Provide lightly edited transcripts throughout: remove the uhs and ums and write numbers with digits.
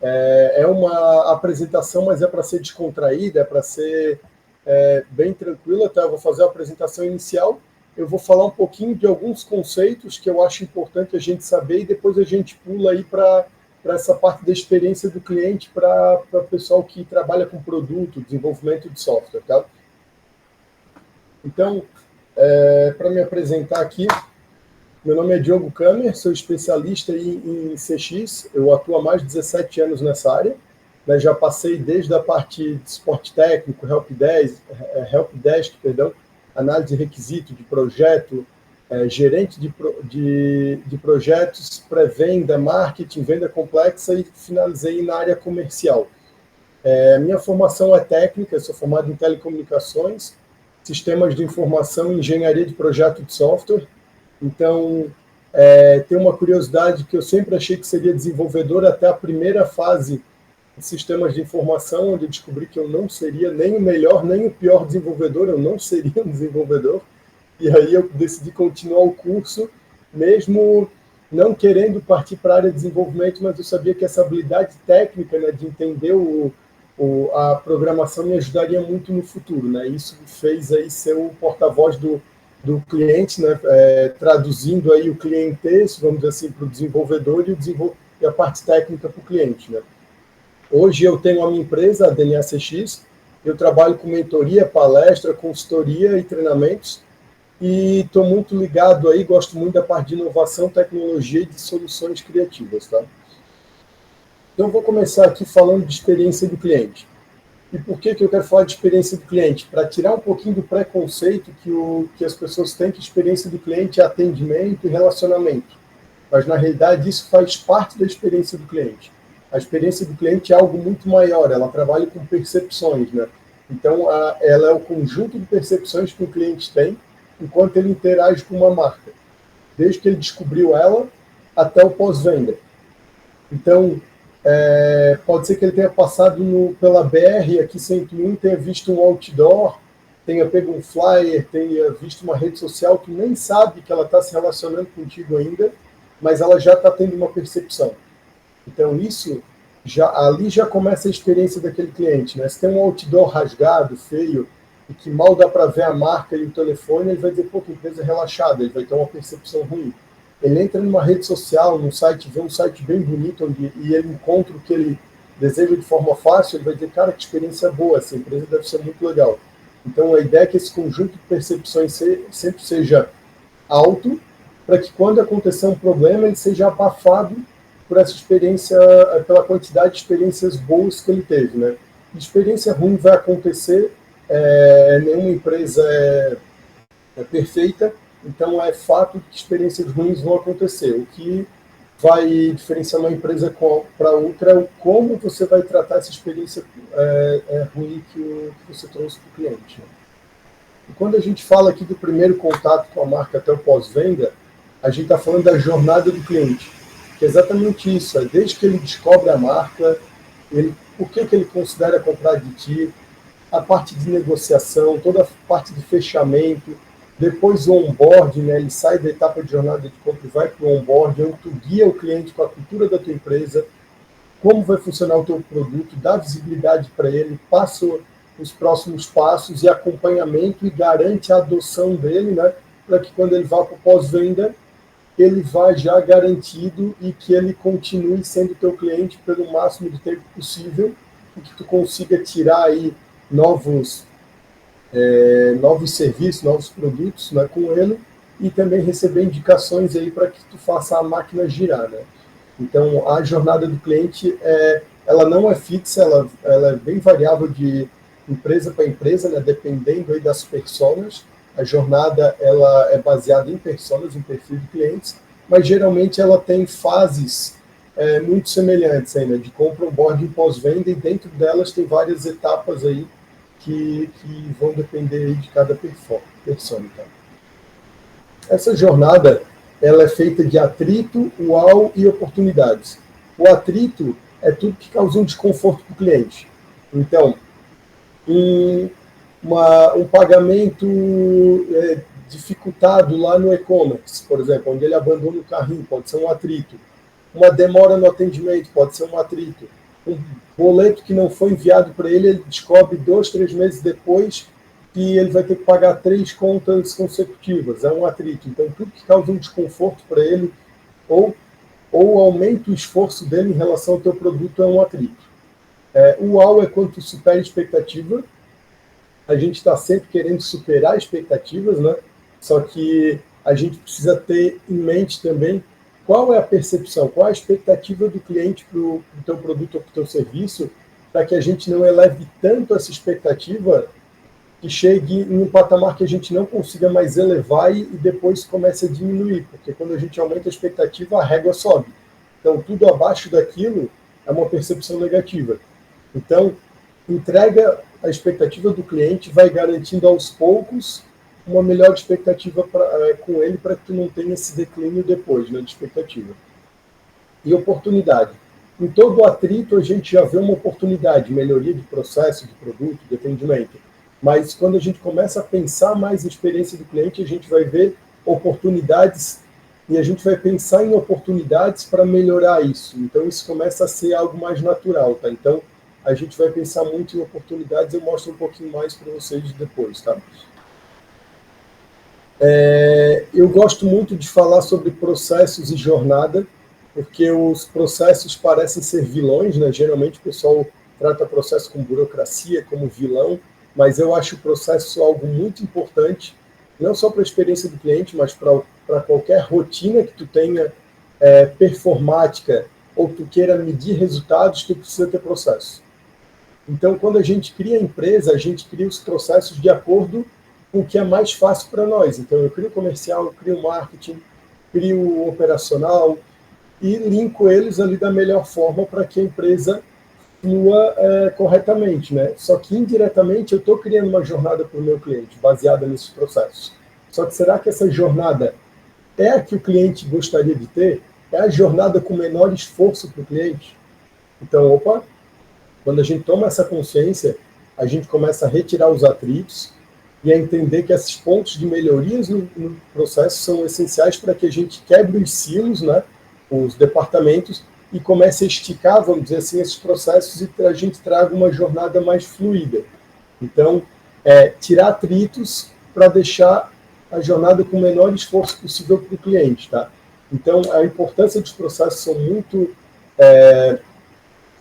É uma apresentação, mas é para ser descontraída, é para ser bem tranquila. Tá? Eu vou fazer a apresentação inicial, eu vou falar um pouquinho de alguns conceitos que eu acho importante a gente saber e depois a gente pula aí para essa parte da experiência do cliente para o pessoal que trabalha com produto, desenvolvimento de software. Tá? Então, para me apresentar aqui, meu nome é Diogo Kamer, sou especialista em CX, eu atuo há mais de 17 anos nessa área, né, já passei desde a parte de suporte técnico, helpdesk, análise de requisito de projeto, gerente de projetos, pré-venda, marketing, venda complexa e finalizei na área comercial. Minha formação é técnica, eu sou formado em telecomunicações, sistemas de informação e engenharia de projeto de software. Então, tem uma curiosidade que eu sempre achei que seria desenvolvedor até a primeira fase de sistemas de informação, onde eu descobri que eu não seria nem o melhor, nem o pior desenvolvedor, eu não seria um desenvolvedor. E aí eu decidi continuar o curso, mesmo não querendo partir para a área de desenvolvimento, mas eu sabia que essa habilidade técnica, né, de entender a programação me ajudaria muito no futuro. Né? Isso fez aí ser o porta-voz do cliente, né, traduzindo aí o cliente, vamos dizer assim, para o desenvolvedor e a parte técnica para o cliente. Né? Hoje eu tenho a minha empresa, a DNA CX, eu trabalho com mentoria, palestra, consultoria e treinamentos, e estou muito ligado aí, gosto muito da parte de inovação, tecnologia e de soluções criativas. Tá? Então, vou começar aqui falando de experiência do cliente. E por que eu quero falar de experiência do cliente? Para tirar um pouquinho do preconceito que as pessoas têm que experiência do cliente é atendimento e relacionamento. Mas, na realidade, isso faz parte da experiência do cliente. A experiência do cliente é algo muito maior, ela trabalha com percepções. Né? Então, ela é o conjunto de percepções que o cliente tem enquanto ele interage com uma marca, desde que ele descobriu ela até o pós-venda. Então, pode ser que ele tenha passado pela BR aqui 101, tenha visto um outdoor, tenha pego um flyer, tenha visto uma rede social que nem sabe que ela está se relacionando contigo ainda, mas ela já está tendo uma percepção. Então, isso ali já começa a experiência daquele cliente. Né? Se tem um outdoor rasgado, feio, e que mal dá para ver a marca e o telefone, ele vai dizer, pô, que empresa relaxada, ele vai ter uma percepção ruim. Ele entra numa rede social, num site, vê um site bem bonito, e ele encontra o que ele deseja de forma fácil, ele vai dizer, cara, que experiência boa, essa empresa deve ser muito legal. Então, a ideia é que esse conjunto de percepções sempre seja alto, para que quando acontecer um problema, ele seja abafado por essa experiência, pela quantidade de experiências boas que ele teve. Né? Experiência ruim vai acontecer, nenhuma empresa é perfeita, então é fato que experiências ruins vão acontecer. O que vai diferenciar uma empresa para outra é o como você vai tratar essa experiência ruim que você trouxe para o cliente. Né? E quando a gente fala aqui do primeiro contato com a marca até o pós-venda, a gente está falando da jornada do cliente, que é exatamente isso. Desde que ele descobre a marca, por que ele considera comprar de ti, a parte de negociação, toda a parte de fechamento, depois o onboarding, né? Ele sai da etapa de jornada de compra e vai para o onboarding, onde tu guia o cliente com a cultura da tua empresa, como vai funcionar o teu produto, dá visibilidade para ele, passa os próximos passos e acompanhamento e garante a adoção dele, né? Para que quando ele vá para o pós-venda, ele vá já garantido e que ele continue sendo teu cliente pelo máximo de tempo possível e que tu consiga tirar aí novos serviços, novos produtos, né, com ele, e também receber indicações aí para que tu faça a máquina girar. Né? Então, a jornada do cliente, ela não é fixa, ela é bem variável de empresa para empresa, né, dependendo aí das personas. A jornada ela é baseada em personas, em perfil de clientes, mas geralmente ela tem fases muito semelhantes ainda, de compra, onboarding, pós-venda, e dentro delas tem várias etapas aí que vão depender aí de cada persona. Tá? Essa jornada ela é feita de atrito, uau e oportunidades. O atrito é tudo que causa um desconforto para o cliente. Então, um pagamento dificultado lá no e-commerce, por exemplo, onde ele abandona o carrinho, pode ser um atrito. Uma demora no atendimento, pode ser um atrito. um boleto que não foi enviado para ele, ele descobre 2, 3 meses depois que ele vai ter que pagar 3 contas consecutivas. É um atrito. Então, tudo que causa um desconforto para ele ou aumenta o esforço dele em relação ao teu produto é um atrito. O UAU é quando tu supera a expectativa. A gente está sempre querendo superar expectativas, né? Só que a gente precisa ter em mente também qual é a percepção, qual é a expectativa do cliente para o teu produto ou para o teu serviço, para que a gente não eleve tanto essa expectativa que chegue em um patamar que a gente não consiga mais elevar e depois comece a diminuir, porque quando a gente aumenta a expectativa, a régua sobe. Então, tudo abaixo daquilo é uma percepção negativa. Então, entrega a expectativa do cliente, vai garantindo aos poucos uma melhor expectativa com ele para que tu não tenha esse declínio depois, né, de expectativa. E oportunidade. Em todo atrito, a gente já vê uma oportunidade, melhoria de processo, de produto, de atendimento. Mas quando a gente começa a pensar mais na experiência do cliente, a gente vai ver oportunidades e a gente vai pensar em oportunidades para melhorar isso. Então, isso começa a ser algo mais natural, tá? Então, a gente vai pensar muito em oportunidades, eu mostro um pouquinho mais para vocês depois, tá? Eu gosto muito de falar sobre processos e jornada, porque os processos parecem ser vilões, né? Geralmente o pessoal trata processo como burocracia, como vilão, mas eu acho o processo algo muito importante, não só para a experiência do cliente, mas para qualquer rotina que tu tenha performática ou tu queira medir resultados, tu precisa ter processo. Então, quando a gente cria a empresa, a gente cria os processos de acordo com o que é mais fácil para nós. Então, eu crio o comercial, eu crio o marketing, crio o operacional e linko eles ali da melhor forma para que a empresa flua corretamente, né? Só que indiretamente eu estou criando uma jornada para o meu cliente baseada nesses processos. Só que será que essa jornada é a que o cliente gostaria de ter? É a jornada com menor esforço para o cliente? Então, quando a gente toma essa consciência, a gente começa a retirar os atritos e a entender que esses pontos de melhorias no processo são essenciais para que a gente quebre os silos, né, os departamentos, e comece a esticar, vamos dizer assim, esses processos e a gente traga uma jornada mais fluida. Então, tirar atritos para deixar a jornada com o menor esforço possível para o cliente, tá? Então, a importância dos processos são muito...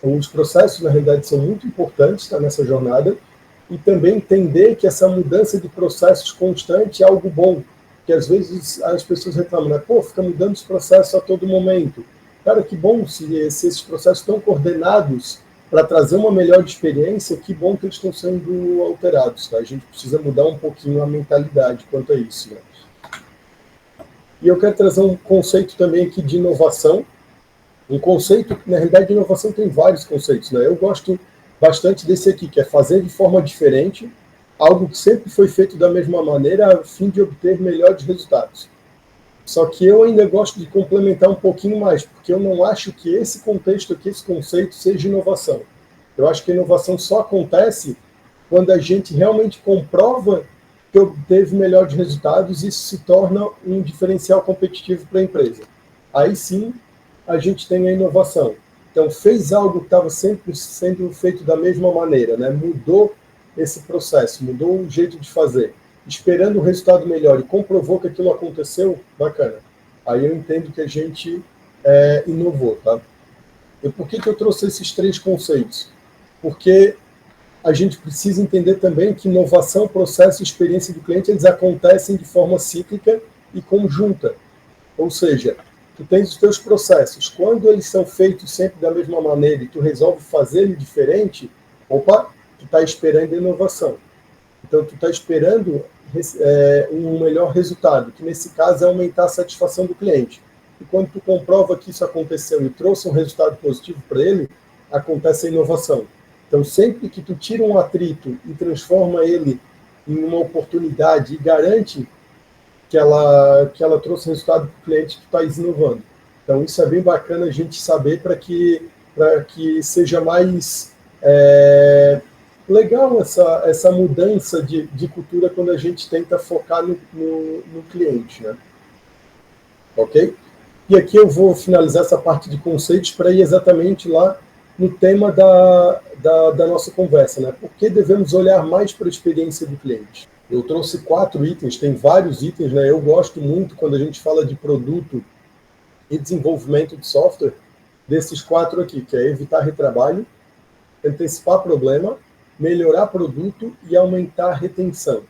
os processos, na realidade, são muito importantes, tá, nessa jornada, e também entender que essa mudança de processos constante é algo bom, que às vezes as pessoas reclamam, né? Pô, fica mudando os processos a todo momento. Cara, que bom se esses processos estão coordenados para trazer uma melhor experiência, que bom que eles estão sendo alterados, tá? A gente precisa mudar um pouquinho a mentalidade quanto a isso, né? E eu quero trazer um conceito também aqui de inovação. Um conceito, na realidade, de inovação tem vários conceitos, né? Eu gosto bastante desse aqui, que é fazer de forma diferente, algo que sempre foi feito da mesma maneira, a fim de obter melhores resultados. Só que eu ainda gosto de complementar um pouquinho mais, porque eu não acho que esse contexto aqui, esse conceito, seja inovação. Eu acho que a inovação só acontece quando a gente realmente comprova que obteve melhores resultados e isso se torna um diferencial competitivo para a empresa. Aí sim, a gente tem a inovação. Então, fez algo que estava sempre sendo feito da mesma maneira, né? Mudou esse processo, mudou o jeito de fazer, esperando um resultado melhor e comprovou que aquilo aconteceu, bacana. Aí eu entendo que a gente inovou, tá? E por que eu trouxe esses 3 conceitos? Porque a gente precisa entender também que inovação, processo e experiência do cliente, eles acontecem de forma cíclica e conjunta. Ou seja, tu tens os teus processos. Quando eles são feitos sempre da mesma maneira e tu resolve fazer ele diferente, tu está esperando inovação. Então, tu está esperando um melhor resultado, que nesse caso é aumentar a satisfação do cliente. E quando tu comprova que isso aconteceu e trouxe um resultado positivo para ele, acontece a inovação. Então, sempre que tu tira um atrito e transforma ele em uma oportunidade e garante que ela trouxe resultado para o cliente, que está inovando. Então, isso é bem bacana a gente saber para que seja mais legal essa mudança de cultura quando a gente tenta focar no cliente, né? Ok? E aqui eu vou finalizar essa parte de conceitos para ir exatamente lá no tema da nossa conversa, né? Por que devemos olhar mais para a experiência do cliente? Eu trouxe 4 itens, tem vários itens, né? Eu gosto muito, quando a gente fala de produto e desenvolvimento de software, desses 4 aqui, que é evitar retrabalho, antecipar problema, melhorar produto e aumentar a retenção.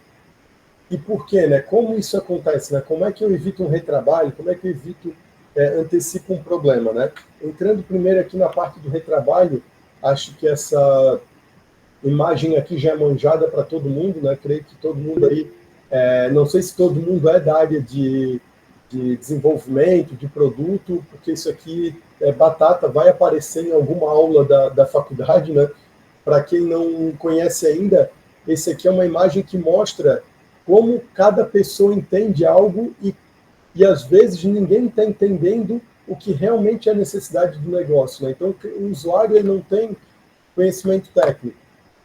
E por quê, né? Como isso acontece, né? Como é que eu evito um retrabalho? Como é que eu evito, antecipo um problema, né? Entrando primeiro aqui na parte do retrabalho, acho que essa imagem aqui já é manjada para todo mundo, né? Creio que todo mundo aí, não sei se todo mundo é da área de desenvolvimento, de produto, porque isso aqui é batata, vai aparecer em alguma aula da faculdade, né? Para quem não conhece ainda, esse aqui é uma imagem que mostra como cada pessoa entende algo e às vezes ninguém está entendendo o que realmente é a necessidade do negócio, né? Então, o usuário ele não tem conhecimento técnico.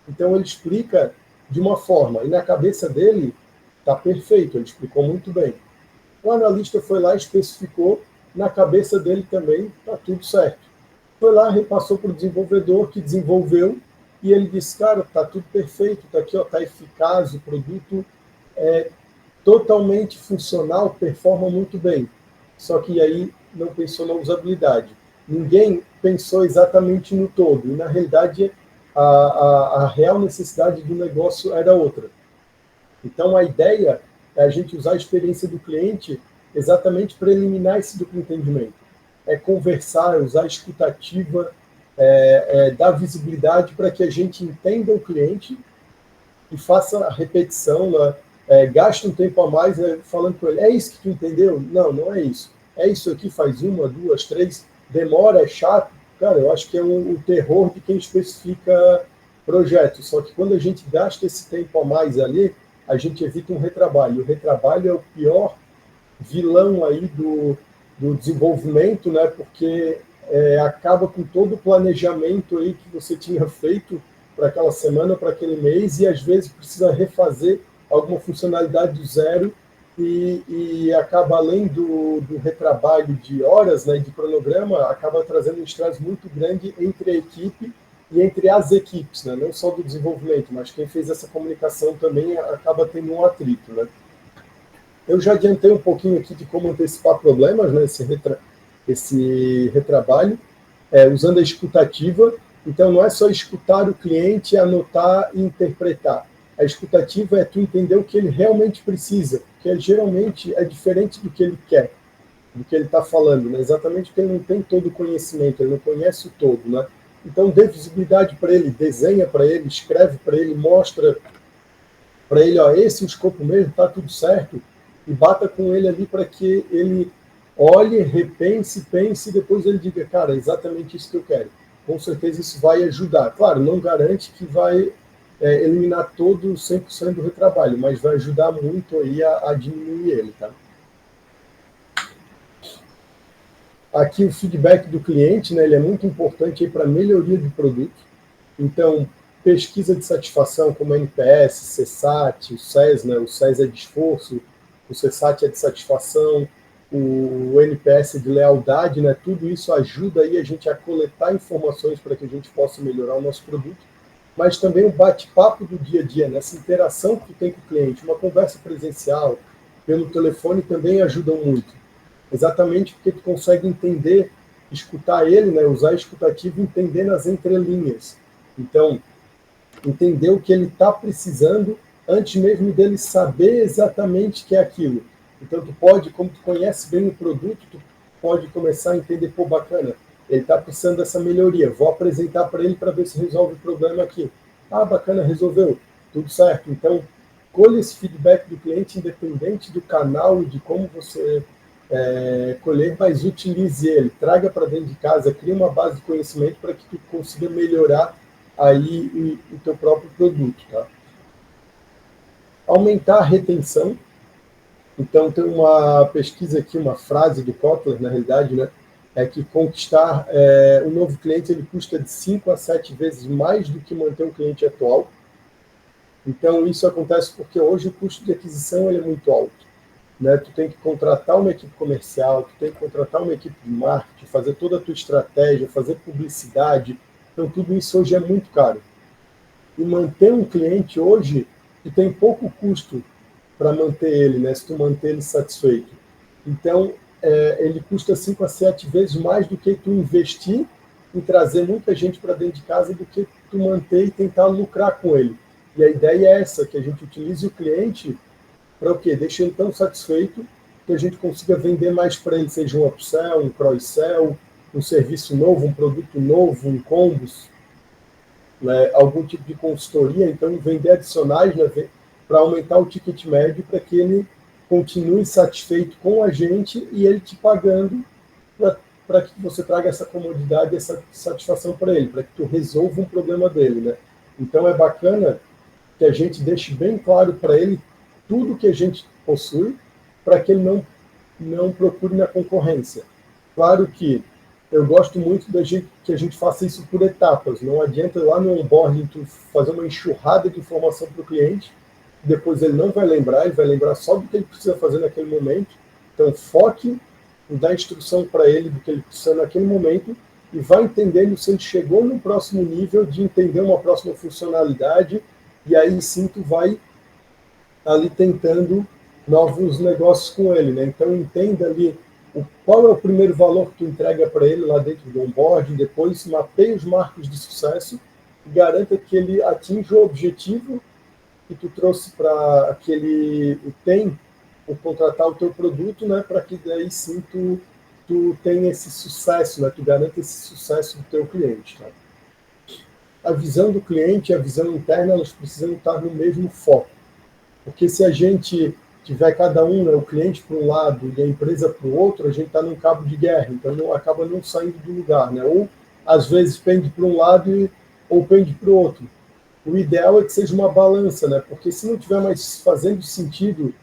Então, ele explica de uma forma, e na cabeça dele está perfeito, ele explicou muito bem. O analista foi lá e especificou, na cabeça dele também está tudo certo. Foi lá, repassou para o desenvolvedor, que desenvolveu, e ele disse, cara, está tudo perfeito, está aqui, está eficaz, o produto é totalmente funcional, performa muito bem. Só que aí não pensou na usabilidade. Ninguém pensou exatamente no todo. E, na realidade, a real necessidade do negócio era outra. Então, a ideia é a gente usar a experiência do cliente exatamente para eliminar esse duplo entendimento. É conversar, usar a escutativa, dar visibilidade para que a gente entenda o cliente e faça a repetição, né? Gaste um tempo a mais, né, falando com ele, é isso que tu entendeu? Não, não é isso. É isso aqui, faz 1, 2, 3, demora, é chato. Cara, eu acho que é o terror de quem especifica projetos. Só que quando a gente gasta esse tempo a mais ali, a gente evita um retrabalho. O retrabalho é o pior vilão aí do desenvolvimento, né? Porque acaba com todo o planejamento aí que você tinha feito para aquela semana, para aquele mês, e às vezes precisa refazer alguma funcionalidade do zero e acaba, além do retrabalho de horas, né, de cronograma, acaba trazendo um estresse muito grande entre a equipe e entre as equipes, né, não só do desenvolvimento, mas quem fez essa comunicação também acaba tendo um atrito, né. Eu já adiantei um pouquinho aqui de como antecipar problemas, né, esse retrabalho, usando a escutativa. Então, não é só escutar o cliente, anotar e interpretar. A escutativa é tu entender o que ele realmente precisa, porque geralmente é diferente do que ele quer, do que ele está falando, né? Exatamente porque ele não tem todo o conhecimento, ele não conhece o todo, né? Então, dê visibilidade para ele, desenha para ele, escreve para ele, mostra para ele, ó, esse é o escopo mesmo, está tudo certo, e bata com ele ali para que ele olhe, repense, pense e depois ele diga, cara, é exatamente isso que eu quero. Com certeza isso vai ajudar. Claro, não garante que vai eliminar todo 100% do retrabalho, mas vai ajudar muito aí a diminuir ele, tá? Aqui o feedback do cliente, né, ele é muito importante para a melhoria do produto. Então, pesquisa de satisfação como NPS, CSAT, o SES, né, o SES é de esforço, o CSAT é de satisfação, o NPS é de lealdade, né, tudo isso ajuda aí a gente a coletar informações para que a gente possa melhorar o nosso produto, mas também o bate-papo do dia a dia, né, essa interação que tu tem com o cliente, uma conversa presencial, pelo telefone também ajudam muito. Exatamente porque tu consegue entender, escutar ele, né, usar a escutativa e entender nas entrelinhas. Então, entender o que ele está precisando antes mesmo dele saber exatamente o que é aquilo. Então, tu pode, como tu conhece bem o produto, tu pode começar a entender, pô, bacana, ele está precisando dessa melhoria, vou apresentar para ele para ver se resolve o problema aqui. Ah, bacana, resolveu, tudo certo. Então, colhe esse feedback do cliente, independente do canal e de como você colher, mas utilize ele, traga para dentro de casa, crie uma base de conhecimento para que tu consiga melhorar aí o teu próprio produto, tá? Aumentar a retenção. Então, tem uma pesquisa aqui, uma frase do Kotler, na realidade, né, é que conquistar um novo cliente ele custa de 5 a 7 vezes mais do que manter um cliente atual. Então, isso acontece porque hoje o custo de aquisição ele é muito alto. Né? Tu tem que contratar uma equipe comercial, tu tem que contratar uma equipe de marketing, fazer toda a tua estratégia, fazer publicidade, Então, tudo isso hoje é muito caro. E manter um cliente hoje, tu tem pouco custo para manter ele, né? Se tu manter ele satisfeito. Então, ele custa 5 a 7 vezes mais do que tu investir em trazer muita gente para dentro de casa do que tu manter e tentar lucrar com ele. E a ideia é essa, que a gente utilize o cliente para o quê? Deixar ele tão satisfeito que a gente consiga vender mais para ele, seja um upsell, um cross-sell, um serviço novo, um produto novo, um combos, né, algum tipo de consultoria, então vender adicionais, né, para aumentar o ticket médio, para que ele continue satisfeito com a gente e ele te pagando para que você traga essa comodidade, essa satisfação para ele, para que tu resolva um problema dele, né? Então é bacana que a gente deixe bem claro para ele tudo que a gente possui, para que ele não procure na concorrência. Claro que eu gosto muito que a gente faça isso por etapas. Não adianta lá no onboarding tu fazer uma enxurrada de informação para o cliente, depois ele não vai lembrar, ele vai lembrar só do que ele precisa fazer naquele momento. Então foque em dar instrução para ele do que ele precisa naquele momento e vai entendendo se ele chegou no próximo nível de entender uma próxima funcionalidade, e aí sim tu vai ali tentando novos negócios com ele, né? Então entenda ali qual é o primeiro valor que tu entrega para ele lá dentro do onboarding, depois mapeia os marcos de sucesso e garanta que ele atinja o objetivo que tu trouxe para que ele tem por contratar o teu produto, né? Para que daí sim tu tenha esse sucesso, né? Tu garanta esse sucesso do teu cliente, tá? A visão do cliente e a visão interna, elas precisam estar no mesmo foco. Porque se a gente tiver cada um, né, o cliente para um lado e a empresa para o outro, a gente está num cabo de guerra, então acaba não saindo do lugar, né? Ou às vezes pende para um lado ou pende para o outro. O ideal é que seja uma balança, né? Porque se não tiver mais fazendo sentido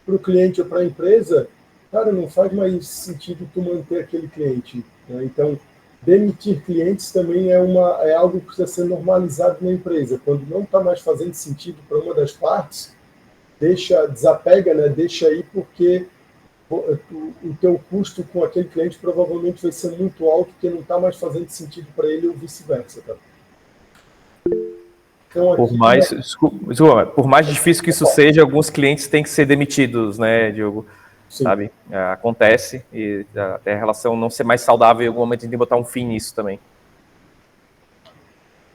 para o cliente ou para a empresa, cara, não faz mais sentido tu manter aquele cliente, né? Então, demitir clientes também é algo que precisa ser normalizado na empresa. Quando não está mais fazendo sentido para uma das partes, desapega, né? Deixa aí, porque o teu custo com aquele cliente provavelmente vai ser muito alto, porque não está mais fazendo sentido para ele ou vice-versa, tá? Então, aqui, por mais difícil que isso seja, alguns clientes têm que ser demitidos, né, Diogo? Sim. Sabe? Acontece, e até a relação não ser mais saudável, em algum momento a gente tem que botar um fim nisso também.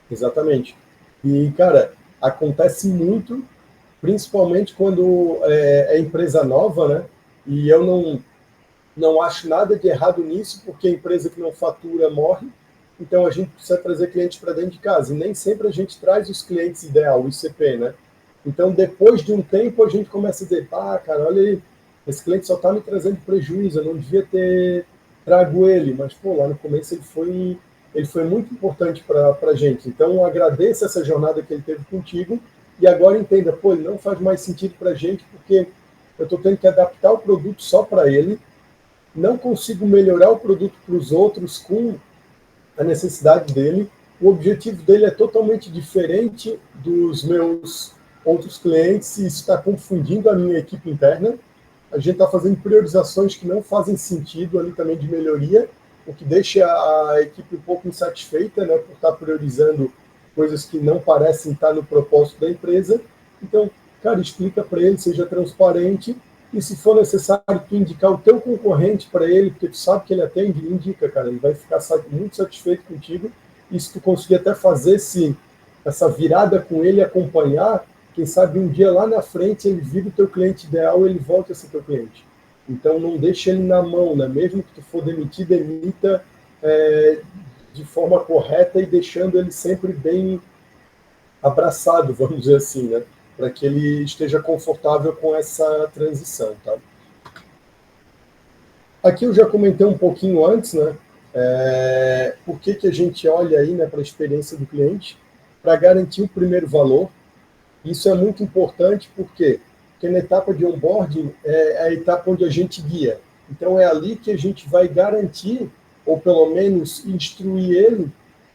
Exatamente. E, cara, acontece muito, principalmente quando é empresa nova, né? E eu não acho nada de errado nisso, porque a empresa que não fatura morre, então a gente precisa trazer clientes para dentro de casa. E nem sempre a gente traz os clientes ideal, o ICP, né? Então, depois de um tempo, a gente começa a dizer, cara, olha aí, esse cliente só está me trazendo prejuízo, eu não devia ter trago ele, mas, pô, lá no começo ele foi muito importante para a gente. Então, agradeça essa jornada que ele teve contigo e agora entenda, pô, ele não faz mais sentido para a gente porque eu estou tendo que adaptar o produto só para ele, não consigo melhorar o produto para os outros com a necessidade dele, o objetivo dele é totalmente diferente dos meus outros clientes e isso está confundindo a minha equipe interna. A gente está fazendo priorizações que não fazem sentido ali também de melhoria, o que deixa a equipe um pouco insatisfeita, né, por estar priorizando coisas que não parecem estar no propósito da empresa. Então, cara, explica para ele, seja transparente, e se for necessário tu indicar o teu concorrente para ele, porque tu sabe que ele atende, indica, cara, ele vai ficar muito satisfeito contigo, e se tu conseguir até fazer essa virada com ele, acompanhar, quem sabe um dia lá na frente ele vira o teu cliente ideal, ele volta a ser teu cliente. Então não deixa ele na mão, né? Mesmo que tu for demitir, demita de forma correta e deixando ele sempre bem abraçado, vamos dizer assim, né? Para que ele esteja confortável com essa transição, tá? Aqui eu já comentei um pouquinho antes, né? Por que a gente olha aí, né, para a experiência do cliente para garantir o primeiro valor. Isso é muito importante porque na etapa de onboarding é a etapa onde a gente guia. Então é ali que a gente vai garantir, ou pelo menos instruir ele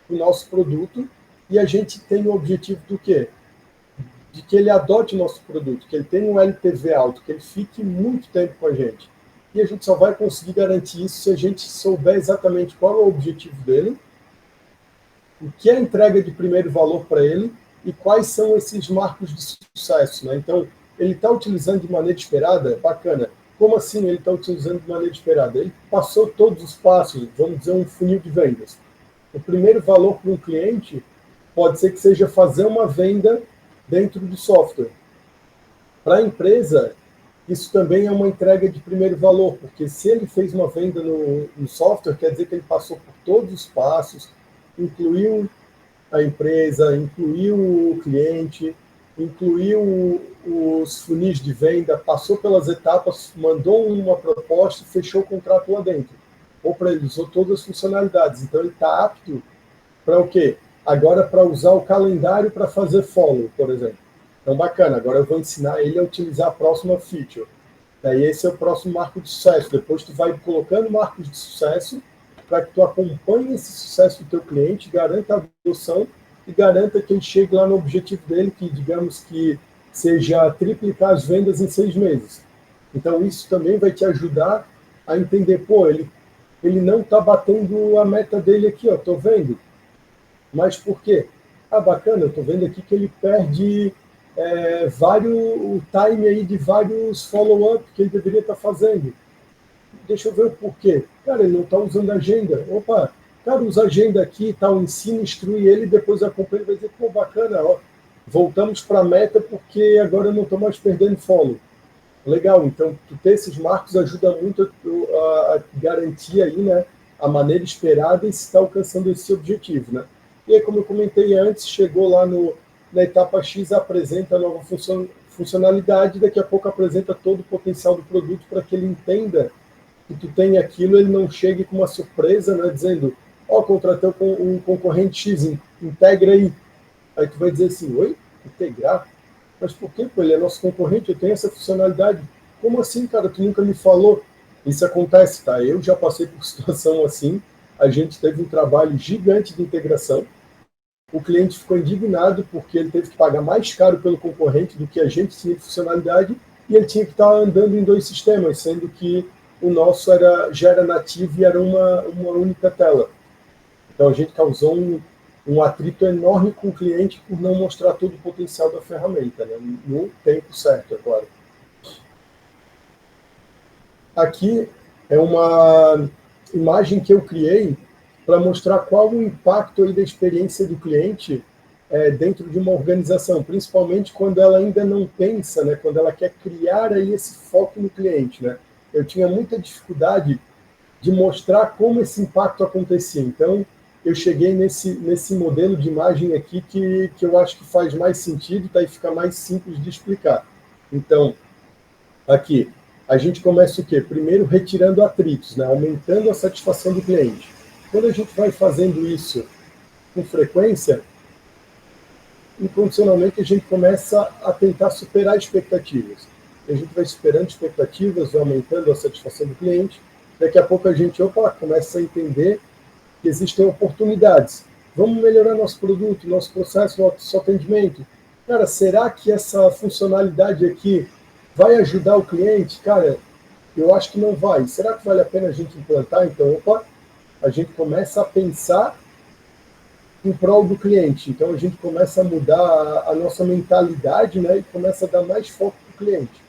o nosso produto, e a gente tem o objetivo do quê? De que ele adote o nosso produto, que ele tenha um LTV alto, que ele fique muito tempo com a gente. E a gente só vai conseguir garantir isso se a gente souber exatamente qual é o objetivo dele, o que é a entrega de primeiro valor para ele e quais são esses marcos de sucesso, né? Então, ele está utilizando de maneira esperada? Bacana. Como assim ele está utilizando de maneira esperada? Ele passou todos os passos, vamos dizer, um funil de vendas. O primeiro valor para um cliente pode ser que seja fazer uma venda dentro do software. Para a empresa, isso também é uma entrega de primeiro valor, porque se ele fez uma venda no software, quer dizer que ele passou por todos os passos, incluiu a empresa, incluiu o cliente, incluiu os funis de venda, passou pelas etapas, mandou uma proposta e fechou o contrato lá dentro. Ou para ele usou todas as funcionalidades. Então ele está apto para o quê? Agora para usar o calendário para fazer follow, por exemplo. Então bacana, agora eu vou ensinar ele a utilizar a próxima feature. Daí esse é o próximo marco de sucesso. Depois tu vai colocando marcos de sucesso para que tu acompanhe esse sucesso do teu cliente, garanta a adoção e garanta que ele chegue lá no objetivo dele, que digamos que seja triplicar as vendas em 6 meses. Então isso também vai te ajudar a entender, pô, ele não está batendo a meta dele aqui, ó, tô vendo. Mas por quê? Ah, bacana, eu tô vendo aqui que ele perde o time aí de vários follow-up que ele deveria estar fazendo. Deixa eu ver o porquê. Cara, ele não está usando agenda. Opa, cara, usa agenda aqui, tá, ensina, instrui ele, depois acompanha e vai dizer, pô, bacana, ó, voltamos para a meta porque agora eu não estou mais perdendo follow. Legal, então, tu ter esses marcos ajuda muito a garantir aí, né, a maneira esperada e se está alcançando esse objetivo, né? E aí, como eu comentei antes, chegou lá na etapa X, apresenta a nova funcionalidade, daqui a pouco apresenta todo o potencial do produto para que ele entenda que tu tem aquilo, ele não chegue com uma surpresa, né, dizendo, ó, contratei um concorrente X, integra aí. Aí tu vai dizer assim, oi, integrar? Mas por quê? Pô, ele é nosso concorrente, eu tenho essa funcionalidade. Como assim, cara? Tu nunca me falou. Isso acontece, tá? Eu já passei por situação assim, a gente teve um trabalho gigante de integração, o cliente ficou indignado porque ele teve que pagar mais caro pelo concorrente do que a gente tinha de funcionalidade e ele tinha que estar andando em 2 sistemas, sendo que o nosso já era nativo e era uma única tela. Então a gente causou um atrito enorme com o cliente por não mostrar todo o potencial da ferramenta, né? No tempo certo, é claro. Aqui é uma imagem que eu criei para mostrar qual o impacto aí da experiência do cliente dentro de uma organização, principalmente quando ela ainda não pensa, né? Quando ela quer criar aí esse foco no cliente, né? Eu tinha muita dificuldade de mostrar como esse impacto acontecia. Então, eu cheguei nesse modelo de imagem aqui que eu acho que faz mais sentido, tá? E fica mais simples de explicar. Então, aqui, a gente começa o quê? Primeiro, retirando atritos, né? Aumentando a satisfação do cliente. Quando a gente vai fazendo isso com frequência, incondicionalmente a gente começa a tentar superar expectativas. A gente vai superando expectativas, vai aumentando a satisfação do cliente. Daqui a pouco a gente começa a entender que existem oportunidades. Vamos melhorar nosso produto, nosso processo, nosso atendimento. Cara, será que essa funcionalidade aqui vai ajudar o cliente? Cara, eu acho que não vai. Será que vale a pena a gente implantar? Então, a gente começa a pensar em prol do cliente. Então, a gente começa a mudar a nossa mentalidade, né? E começa a dar mais foco para o cliente.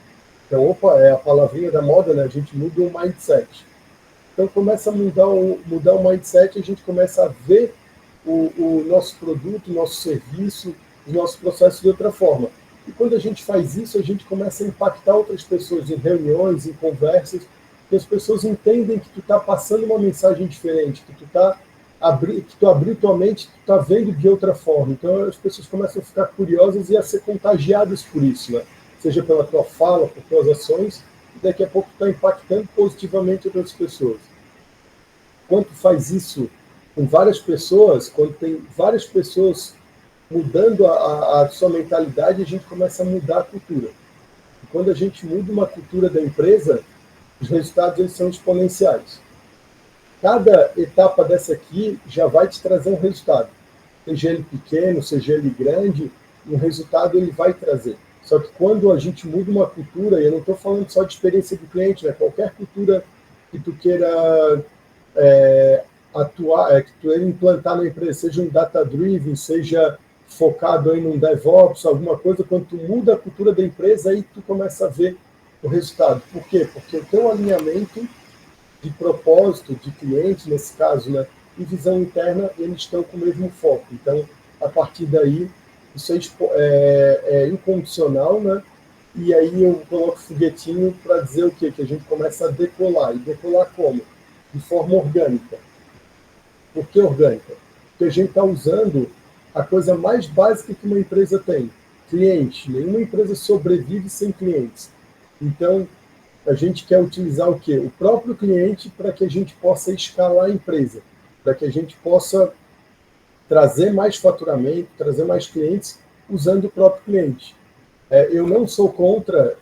Então, é a palavrinha da moda, né? A gente muda o mindset. Então, começa a mudar o mindset, a gente começa a ver o nosso produto, o nosso serviço, os nossos processos de outra forma. E quando a gente faz isso, a gente começa a impactar outras pessoas em reuniões, em conversas, que as pessoas entendem que tu está passando uma mensagem diferente, que tu abriu tua mente, tu está vendo de outra forma. Então, as pessoas começam a ficar curiosas e a ser contagiadas por isso, né? Seja pela tua fala, por tuas ações, e daqui a pouco tu está impactando positivamente outras pessoas. Quando tu faz isso com várias pessoas, quando tem várias pessoas mudando a sua mentalidade, a gente começa a mudar a cultura. E quando a gente muda uma cultura da empresa, os resultados eles são exponenciais. Cada etapa dessa aqui já vai te trazer um resultado. Seja ele pequeno, seja ele grande, um resultado ele vai trazer. Só que quando a gente muda uma cultura, e eu não estou falando só de experiência do cliente, né? Qualquer cultura que tu queira atuar, que tu implantar na empresa, seja um data-driven, seja focado aí num DevOps, alguma coisa, quando tu muda a cultura da empresa, aí tu começa a ver o resultado. Por quê? Porque o teu alinhamento de propósito, de cliente, nesse caso, né, e visão interna, eles estão com o mesmo foco. Então, a partir daí, isso é incondicional, né? E aí eu coloco foguetinho para dizer o quê? Que a gente começa a decolar. E decolar como? De forma orgânica. Por que orgânica? Porque a gente está usando a coisa mais básica que uma empresa tem, cliente. Nenhuma empresa sobrevive sem clientes. Então, a gente quer utilizar o quê? O próprio cliente para que a gente possa escalar a empresa, para que a gente possa trazer mais faturamento, trazer mais clientes usando o próprio cliente. Eu não sou contra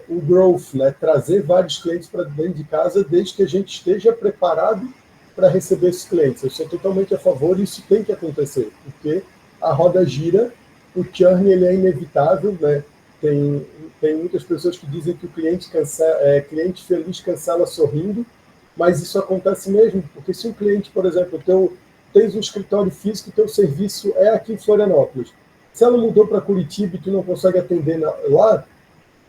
o growth, né? Trazer vários clientes para dentro de casa, desde que a gente esteja preparado para receber esses clientes. Eu sou totalmente a favor e isso tem que acontecer, porque a roda gira, o churn ele é inevitável, né? Tem muitas pessoas que dizem que o cliente cliente feliz cancela sorrindo, mas isso acontece mesmo, porque se um cliente, por exemplo, tens um escritório físico, o teu serviço é aqui em Florianópolis, se ela mudou para Curitiba e tu não consegue atender lá,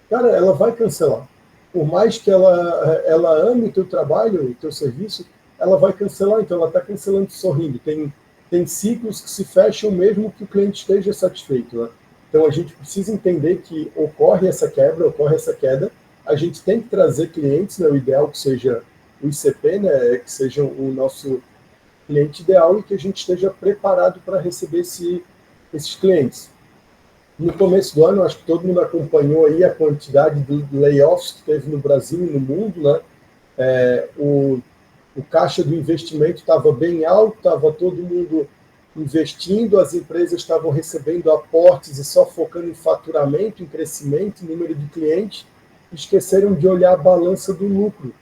cara, ela vai cancelar. Por mais que ela ame o teu trabalho, o teu serviço, ela vai cancelar, então ela está cancelando sorrindo. Tem ciclos que se fecham mesmo que o cliente esteja satisfeito, né? Então a gente precisa entender que ocorre essa queda, a gente tem que trazer clientes, né? O ideal que seja o ICP, né? Que seja o nosso cliente ideal e que a gente esteja preparado para receber esses clientes. No começo do ano, acho que todo mundo acompanhou aí a quantidade de layoffs que teve no Brasil e no mundo, né? O caixa do investimento estava bem alto, estava todo mundo investindo, as empresas estavam recebendo aportes e só focando em faturamento, em crescimento, em número de clientes, esqueceram de olhar a balança do lucro.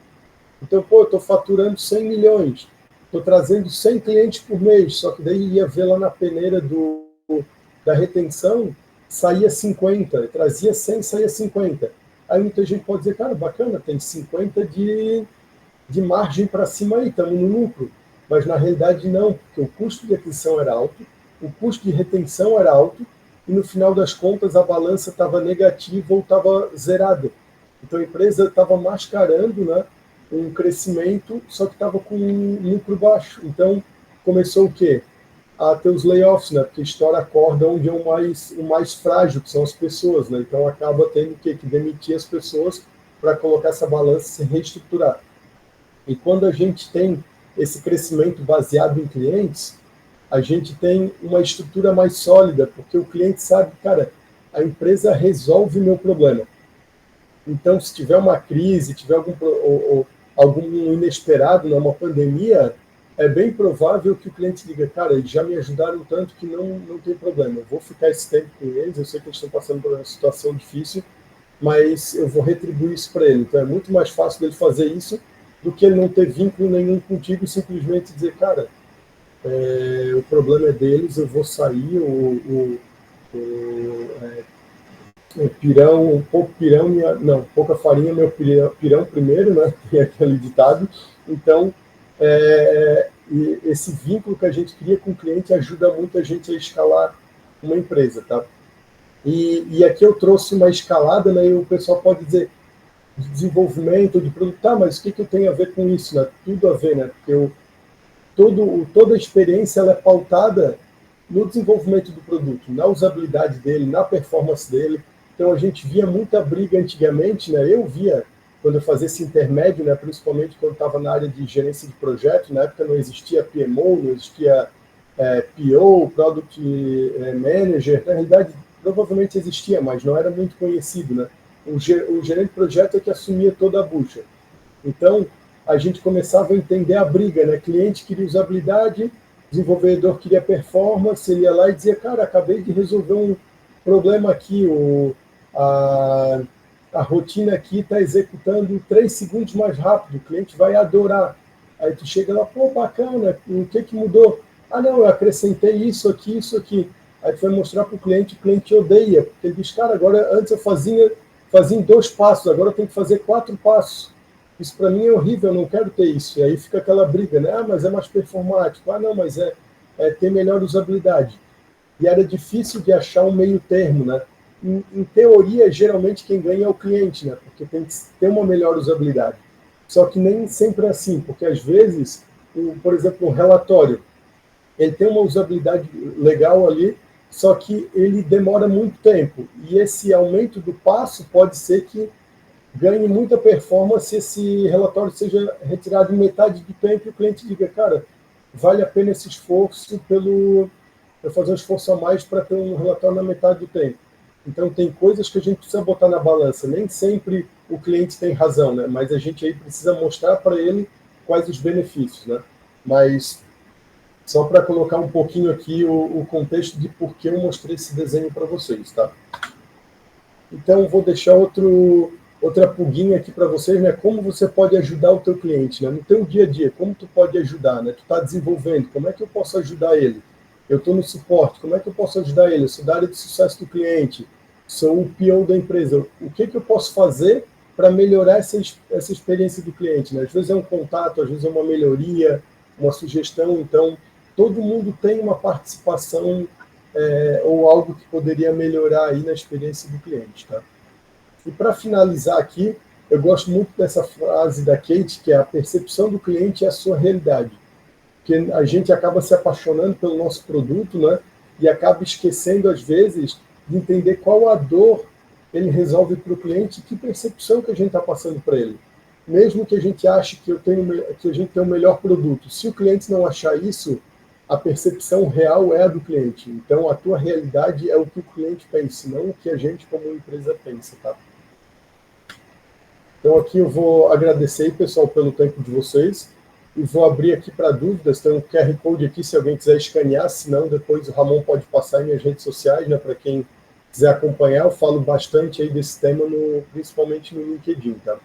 Então, eu estou faturando 100 milhões, estou trazendo 100 clientes por mês, só que daí ia ver lá na peneira da retenção, saía 50, trazia 100, saía 50. Aí muita gente pode dizer, cara, bacana, tem 50 de margem para cima aí, estamos no lucro. Mas na realidade não, porque o custo de aquisição era alto, o custo de retenção era alto, e no final das contas a balança estava negativa ou estava zerada. Então a empresa estava mascarando, né, um crescimento, só que estava com um lucro baixo. Então começou o quê? A ter os layoffs, né? Porque estoura a corda onde é o mais frágil, que são as pessoas, né? Então acaba tendo que demitir as pessoas para colocar essa balança e se reestruturar. E quando a gente tem esse crescimento baseado em clientes, a gente tem uma estrutura mais sólida, porque o cliente sabe, cara, a empresa resolve meu problema. Então, se tiver uma crise, tiver algum inesperado, né, uma pandemia, é bem provável que o cliente diga, cara, eles já me ajudaram tanto que não tem problema, eu vou ficar esse tempo com eles, eu sei que eles estão passando por uma situação difícil, mas eu vou retribuir isso para ele. Então, é muito mais fácil dele fazer isso do que ele não ter vínculo nenhum contigo e simplesmente dizer, cara, o problema é deles, eu vou sair, pirão, pouca farinha, meu pirão primeiro, né? Tem aquele ditado. Então, e esse vínculo que a gente cria com o cliente ajuda muito a gente a escalar uma empresa, tá? E aqui eu trouxe uma escalada, né? E o pessoal pode dizer, de desenvolvimento, de produto, tá, mas o que eu tenho a ver com isso, né? Tudo a ver, né? Porque toda a experiência ela é pautada no desenvolvimento do produto, na usabilidade dele, na performance dele. Então a gente via muita briga antigamente, né? Eu via quando eu fazia esse intermédio, né? Principalmente quando estava na área de gerência de projeto, na época não existia PMO, não existia PO, Product Manager, na realidade provavelmente existia, mas não era muito conhecido, né? O gerente de projeto é que assumia toda a bucha. Então, a gente começava a entender a briga, né? Cliente queria usabilidade, desenvolvedor queria performance, ele ia lá e dizia, cara, acabei de resolver um problema aqui, a rotina aqui está executando 3 segundos mais rápido, o cliente vai adorar. Aí tu chega lá, pô, bacana, o que mudou? Ah, não, eu acrescentei isso aqui, isso aqui. Aí tu vai mostrar para o cliente odeia, porque ele diz, cara, agora antes eu fazia em 2 passos, agora eu tenho que fazer 4 passos. isso para mim é horrível, eu não quero ter isso. E aí fica aquela briga, né? Ah, mas é mais performático. Ah, não, mas tem melhor usabilidade. E era difícil de achar um meio termo, né? Em teoria, geralmente quem ganha é o cliente, né? Porque tem que ter uma melhor usabilidade. Só que nem sempre é assim, porque às vezes, por exemplo, um relatório, ele tem uma usabilidade legal ali, só que ele demora muito tempo. E esse aumento do passo pode ser que ganhe muita performance se esse relatório seja retirado em metade do tempo e o cliente diga, cara, vale a pena esse esforço eu fazer um esforço a mais para ter um relatório na metade do tempo. Então, tem coisas que a gente precisa botar na balança. Nem sempre o cliente tem razão, né? Mas a gente aí precisa mostrar para ele quais os benefícios, né? Mas, só para colocar um pouquinho aqui o contexto de por que eu mostrei esse desenho para vocês, tá? Então, vou deixar outra pulguinha aqui para vocês, né? Como você pode ajudar o teu cliente, né? No teu dia a dia, como tu pode ajudar, né? Tu está desenvolvendo, como é que eu posso ajudar ele? Eu estou no suporte, como é que eu posso ajudar ele? Eu sou da área de sucesso do cliente, sou o PO da empresa. O que eu posso fazer para melhorar essa experiência do cliente, né? Às vezes é um contato, às vezes é uma melhoria, uma sugestão. Então, todo mundo tem uma participação ou algo que poderia melhorar aí na experiência do cliente, tá? E para finalizar aqui, eu gosto muito dessa frase da Kate, que é a percepção do cliente é a sua realidade. Porque a gente acaba se apaixonando pelo nosso produto, né? E acaba esquecendo, às vezes, de entender qual a dor ele resolve para o cliente e que percepção que a gente está passando para ele. Mesmo que a gente ache que a gente tem o melhor produto, se o cliente não achar isso, a percepção real é a do cliente. Então, a tua realidade é o que o cliente pensa, não o que a gente, como empresa, pensa, tá? Então, aqui eu vou agradecer, pessoal, pelo tempo de vocês e vou abrir aqui para dúvidas. Tem um QR Code aqui, se alguém quiser escanear, senão depois o Ramon pode passar em minhas redes sociais, né, para quem quiser acompanhar. Eu falo bastante aí desse tema, principalmente no LinkedIn, tá?